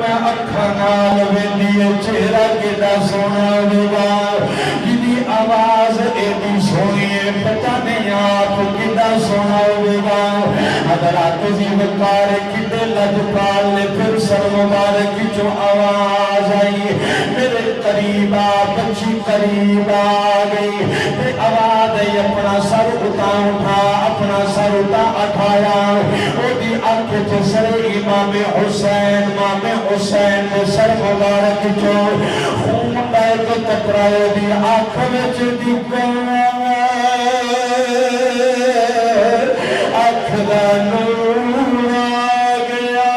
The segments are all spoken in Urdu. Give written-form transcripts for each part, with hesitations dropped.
میں اکھا نال ویندی چہرہ کیڑا سونا ہوگا جدی آواز ایڈی سونی ہے پتہ نہیں آپ کیڑا سونا ہوگا حضرات جی وقار کتے لجپال نے پھر سر مبارک جو آواز آئی میرے قریب بچی قریب آگئی پھر آواز آئی اپنا سر اٹھا سر اٹھایا وہ دی آنکھ جسر امام حسین نے سر مبارک جو خون بیت تکرائے دی آنکھ وچ دی آنکھ دا نور آ گیا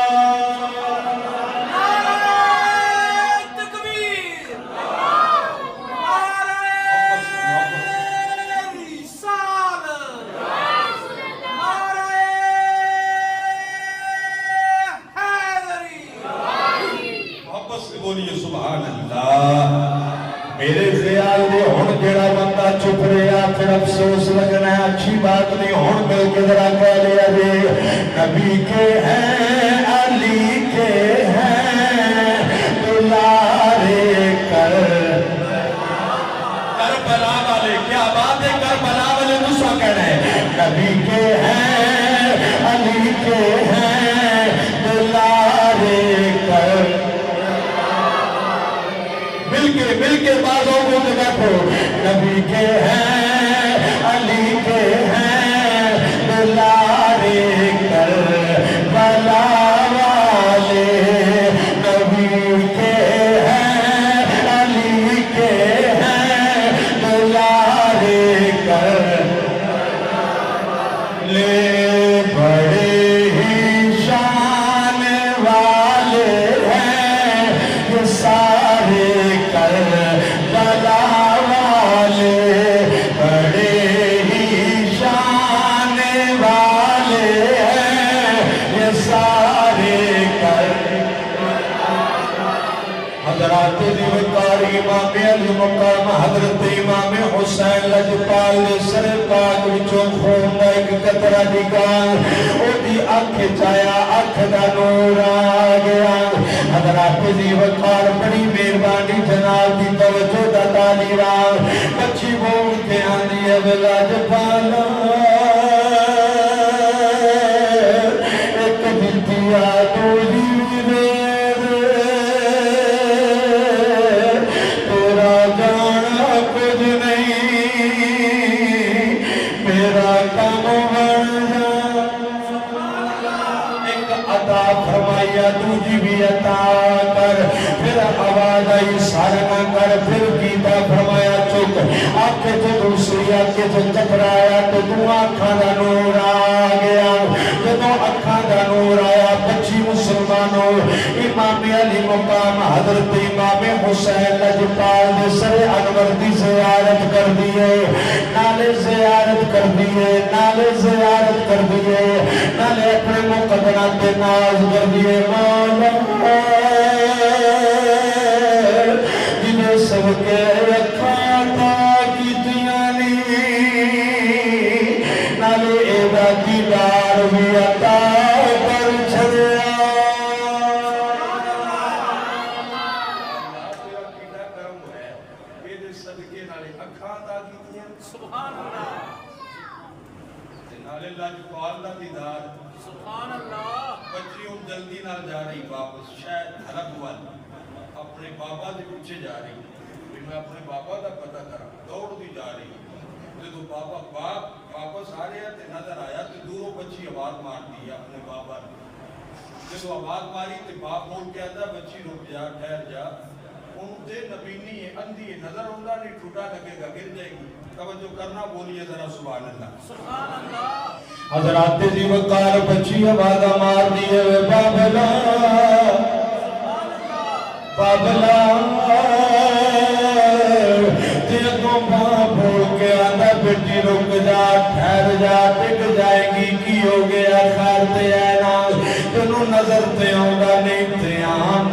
بولیے سبحان اللہ میرے خیال دے ہون جڑا بندہ چپ رہا پھر افسوس لگنا ہے اچھی بات نہیں ہون مل کے ذرا کہہ لیا جے نبی کے ہیں علی کے ہیں دلارے کربلا والے کیا بات ہے کربلا والے دوسرا کہنا ہے نبی کے ہیں علی کے ہیں دلارے مل کے بازوں کو بیٹھو نبی کے ہیں علی کے ہیں دلارے کربلا والے نبی کے ہیں علی کے ہیں دلارے لے بڑے ہی شان والے ہیں یہ سارے کربلا والے بڑے ہی شان والے ہیں یہ سارے حضرات دیوکار امام علی مقام حضرت امام حسین لجپال سر پاک وچوں خون دا ایک قطرہ نکال او دی آنکھ چایا آنکھ دا نور آ گیا حضرات دیوکار بڑی مہربانی جناب دی توجہ دا تالیرا بچی بول کے آنی ہے لجپالا ایک بلدیا دولی فرمایا دوجی بھی عطا کر پھر آواز آئی سارنا کر پھر کیتا فرمایا چک آنکھ جو دوسری آنکھ جو ٹکرایا تو دو آنکھاں دا نور آ گیا جب آنکھاں دا نور آیا بچی مسلمانوں امام علی مقام حضرت امام حسین لجپال دے سر انور دی زیارت کر دیئے نالے زیارت کر دیئے نالے زیارت کر دیئے نالے اپنے مقدرات دے ناز کر دیئے مولا جنہیں سب کے رکھاتا کی دیانی نالے ایدہ دیدار بھی عطا کر چھڑیا سبحان اللہ دیدار سبحان اللہ بچی ہوں جلدی نہ جا رہی واپس شاید حلق والی اپنے بابا دے پیچھے جا رہی پھر میں اپنے بابا دا پتہ کرا دوڑ دی جا رہی جب بابا باپ واپس آ رہے تھے نظر آیا تو دوروں بچی آواز مار دی اپنے بابا نے جب آواز ماری تو باپ بول کے آتا بچی رک جا ٹھہر جا ان دے نبینی ہے اندھی ہے نظر ہوندہ نہیں ٹھوٹا لگے گا گر جائے گی توجہ کرنا بولیے ذرا سبحان اللہ سبحان اللہ حضرات دی وقار بچی آواز مار دیئے بابلا بابلا دیکھو باپ بھول کے آدھا بیٹی رک جا ٹھہر جا ٹک جائے گی کی ہو گیا خیر تے اینا تنو نظر تے آنگا نہیں تے آن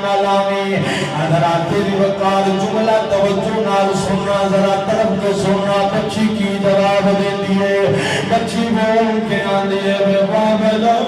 نلامی حضرات دی وقار جملہ توجہ نال سننا ذرا طرف کے سننا بچی کی جواب دے دیئے بچی بول کے آن دیئے بابلا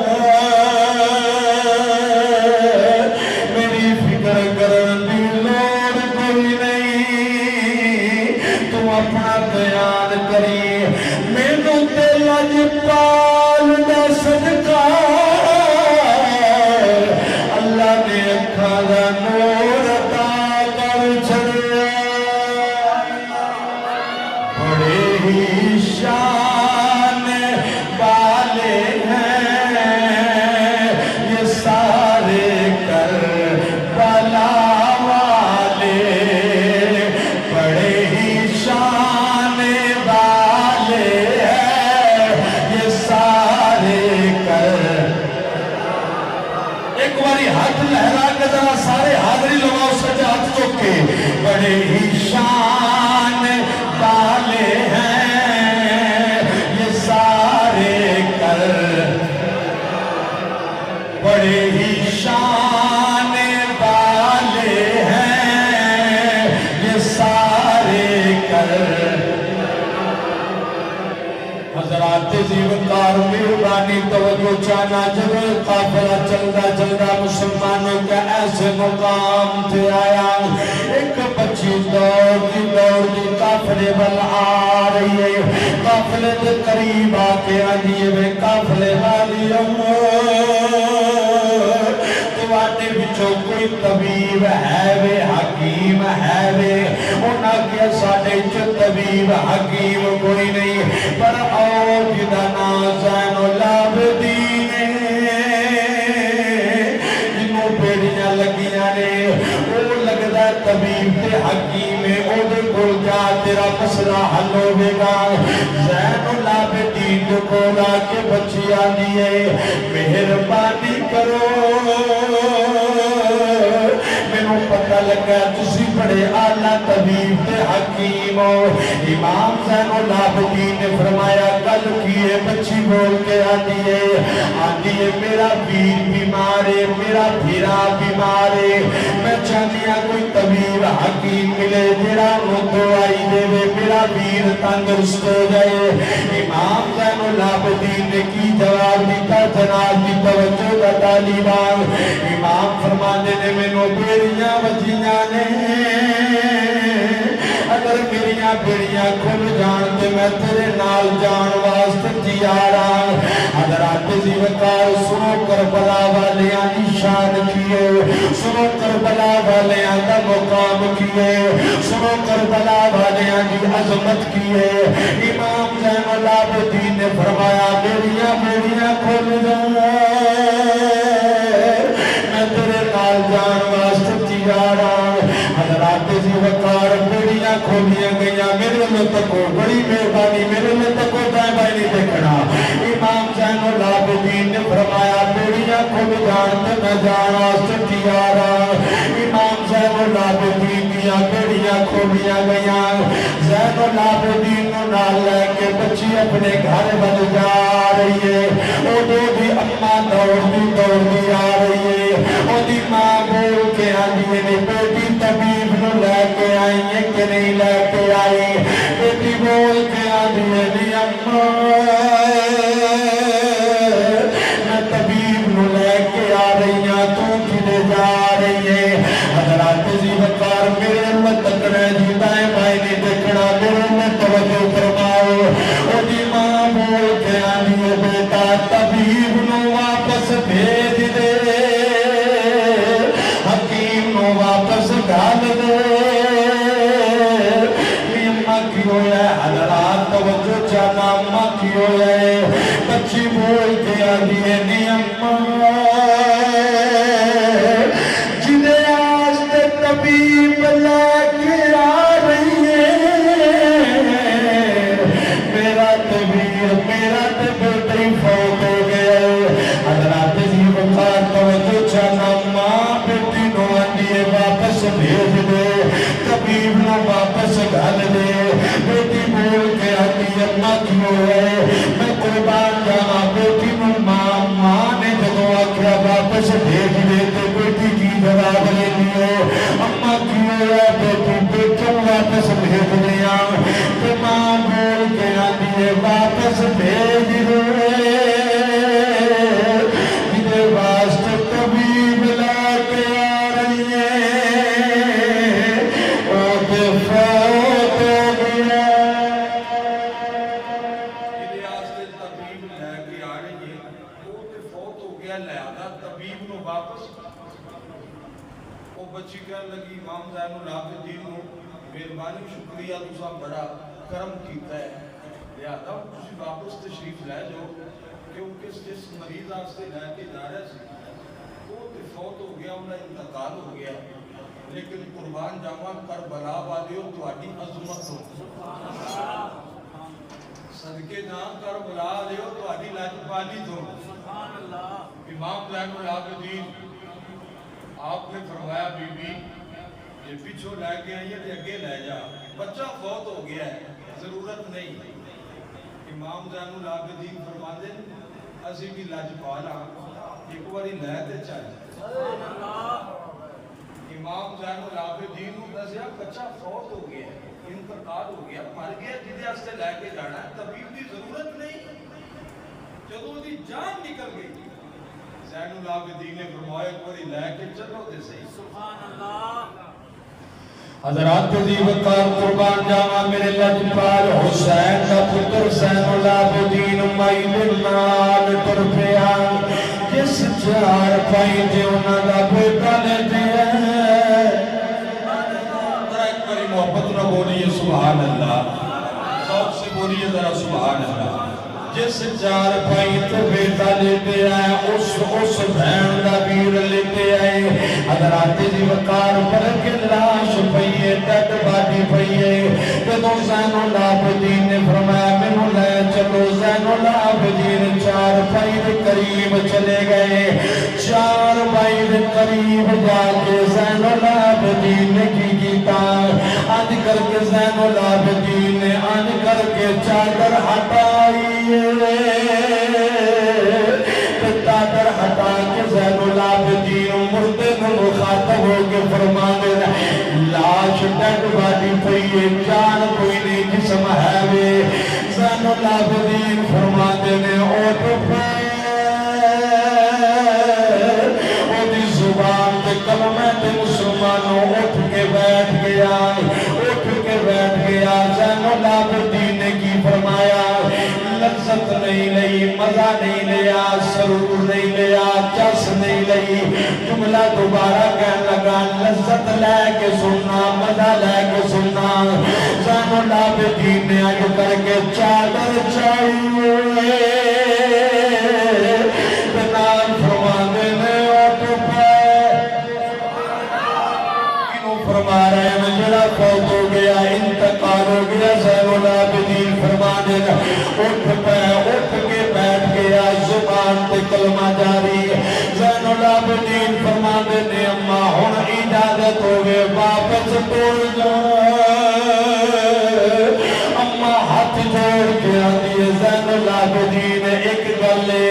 ایک باری ہاتھ لہرا کے ذرا سارے حاضری لگاؤ سجا ہاتھ چوک کے بڑے ہی شان والے ہیں یہ سارے کر بڑے ہی شان والے ہیں یہ سارے کر حضرات زیوکار مہربانی توجہ چانا جب قافلہ چلدا مسلمانوں کا ایسے مقام تھے آیا ایک بچی دوڑ دی قافلے بل آ رہی ہے قافلے دے قریب آ کے آنیے میں قافلے والی تواتے بچوں کوئی طبیب ہے وے حکیم ہے وے انہاں کیا ساڑھے چو طبیب حکیم کوئی نہیں پر آؤ جدہ نازین العابدین جنہوں پیڑیاں لگیاں نے وہ لگدہ طبیب تے حکیم او دے گل جا تیرا مسئلہ حل ہوئے گا زین العابدین کو لا کے بچیاں دیئے مہربانی کرو میں پتہ لگا تسی بڑے اعلیٰ طبیب تے حکیم ہو امام زین العابدین نے فرمایا کل کیے بچی بول کے آتی ہے میرا پیر بیمارے میرا بھیرا بیمارے میں چاہتیا کوئی طبیب حکیم ملے جڑا وہ دعائی دے میرا پیر تندرست ہو جائے امام زین العابدین نے کی جواب دیتا جناب کی توجہ کا طالبان امام فرمانے نے میں نو بیڑیاں وجیاں نے اگر میریاں بیڑیاں کھل جان تے میں تیرے نال جان واسطے تیارا حضرات زیوکار سنو کربلا والیاں نشان کیے سنو کربلا والیاں دا مقام کیے سنو کربلا والیاں دی عظمت کیے امام زین العابدین نے فرمایا بیڑیاں کھل جان میں تیرے نال جان واسطے تیارا حضرات زیوکار بیڑیاں کھولیاں گئیاں میرے میں تکو بڑی مہربانی میرے میں تکو دائیں بائیں نہیں دیکھنا امام زین العابدین نے فرمایا بیڑیاں کھول جانتے میں جانا ستیارا امام زین العابدین دیا بیڑیاں کھولیاں گئیاں زین العابدین نال لے کے بچی اپنے گھر بن جا رہی ہے او دو دی اماں دوڑ دی آ رہی ہے او دی ماں بول کے آنی ہے بیٹی طبیب نو لے کے آئی ہے کہ نہیں لے کے آئی بیٹی بول کے آنی ہے نہیں اماں میں طبیب نو لے کے آ رہی ہوں تو کھلے جا رہی ہے حضرات زیوکار میرے میں تکڑے جی دائیں بھائی نہیں دیکھنا میرے میں توجہ فرماؤ او دی ماں بول کے آنی ہے بیٹا طبیب نو واپس بھیج دے حکیم نو واپس گھال دے اماں کی ہویا ہے حضرات توجہ چاہنا اماں کی ہویا ہے بچی بول کے آنی ہے نہیں اماں جنہیں آج تے طبیب لے کے آ رہی ہے میرا تے بیٹی فوت ہو گیا حضرات زیوکار توجہ چاہنا ماں بیٹی نو آنی ہے واپس بھیج دے طبیب نو واپس گھل دے بیٹی بول کے آنی ہے ماں کیوں ہے میں قربان جانا بیٹی نو ماں نے جدو آکھیا واپس بھیج دے تے بیٹی کی جواب لے لیے اماں کیوں ہے بیٹی بیٹوں واپس بھیج دیا تو ماں بول کے آنی ہے واپس بھیج دے جنہیں واسطے طبیب لے کے آ رہی ہے او دے فوت ہو گیا جنہیں آستے طبیب لے کے آ رہی ہے وہ تے فوت ہو گیا لہذا طبیب نو واپس وہ بچی کہنے لگی امام زین العابدین نو مہربانی شکریہ تسا بڑا کرم کیتا ہے لہذا تسی واپس تشریف لے جاؤ کیونکہ جس مریض آستے لے کے جا رہے سے وہ تے فوت ہو گیا انہیں انتقال ہو گیا لیکن قربان جاواں کربلا والیو تہاڈی عظمت ہو صدقے جان کربلا والیو تہاڈی لاجوابی ہو امام زین العابدین آپ نے فرمایا بی بی یہ پیچھو لے کے آئی ہے اگے لے جا، بچہ فوت ہو گیا ہے، ضرورت نہیں۔ امام زین العابدین فرماتے ہیں اسی بھی لاجپال ایک باری لے تے چل۔ امام زین العابدین کو دسیا بچہ فوت ہو گیا ہے، انتقال ہو گیا، مر گیا، جدے واسطے لے کے جانا ہے، طبیب کی ضرورت نہیں۔ جدوں دی جان نکل گئی زین العابدین نے فرمایا ایک باری لے کے چلو تے صحیح۔ سبحان اللہ۔ حضرات دی وقار قربان جاوا میرے لجپال حسین کا پتر زین العابدین مائی دے نال ٹر پیا، جس چار پائی تے انہاں دا بیٹا لے دیا۔ ذرا ایک باری محبت نہ بولیے سبحان اللہ، ذوق سے بولیے ذرا سبحان اللہ۔ جس چار پائی تے بیٹا لیتے آئے اس بہن دا بیر لیتے آئے، حضرات دی وقار پر کے لاش پئیے، ڈیڈ باڈی پئیے۔ جدوں زین العابدین نے فرمایا مینوں لے چلو، زین العابدین چار پائی دے قریب چلے گئے۔ چار پائی دے قریب جا کے زین العابدین نے کی کیتا، آج کر کے زین العابدین نے آج کر کے چادر ہٹائی، چادر ہٹا کے زین العابدین مردے کو مخاطب ہو کے فرمانے لاش ڈیڈ باڈی پئیے، جان کوئی نہیں، جسم ہے وے۔ زین العابدین فرمانے نے اٹھ پہ او دی زبان تے کلمہ تے مسلمانوں اٹھ کے بیٹھ گیا، اٹھ کے بیٹھ گیا۔ زین العابدین نے کی فرمایا لذت نہیں لئی، مزہ نہیں لیا، سرور نہیں لیا، چس نہیں لئی، جملہ دوبارہ کہنے لگا لذت لے کے سننا، مزہ لے کے سننا۔ زین العابدین نے آج کر کے چادر چاہیے، بنال فرمانے نے اٹھ پہ، کیوں فرما رہے ہیں جڑا فوت ہو گیا، انتقال ہو گیا، زین العابدین فرمانے نے اٹھ پہ، اٹھ کے بیٹھ گیا، زبان تے کلمہ جاری۔ زین العابدین فرمانے نے اماں ہن اجازت ہوئے واپس توڑ جا۔ اماں ہاتھ جوڑ کے آتی ہے زین العابدین ایک گلے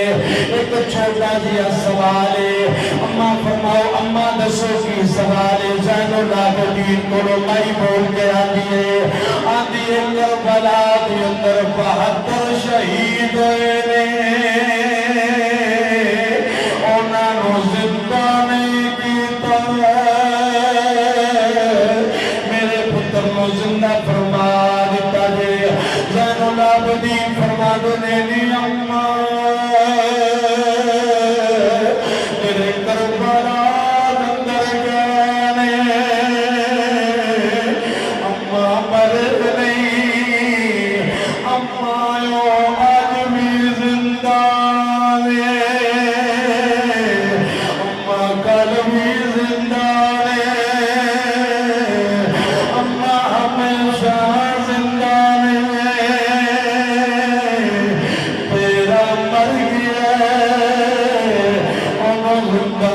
ایک چھوٹا جیا سوال ہے، اماں فرماؤ اماں دسو کی سوال ہے۔ زین العابدین کو مائی بول کے آتی ہے، آتی ہے کربلا دی اندر 72 شہید ہوئے نے، انہاں نو زندہ نہیں کیتا، میرے پتر نو زندہ فرما دیتا جے۔ زین العابدین فرما دینے نی اماں میرے کربلا اندر گانے، اماں مرد نہیں، اماں یوں آج بھی زندہ ہے، اماں کل بھی زندہ ہے، اماں ہمیشہ زندہ ہے، تیرا مر گیا انہوں زندہ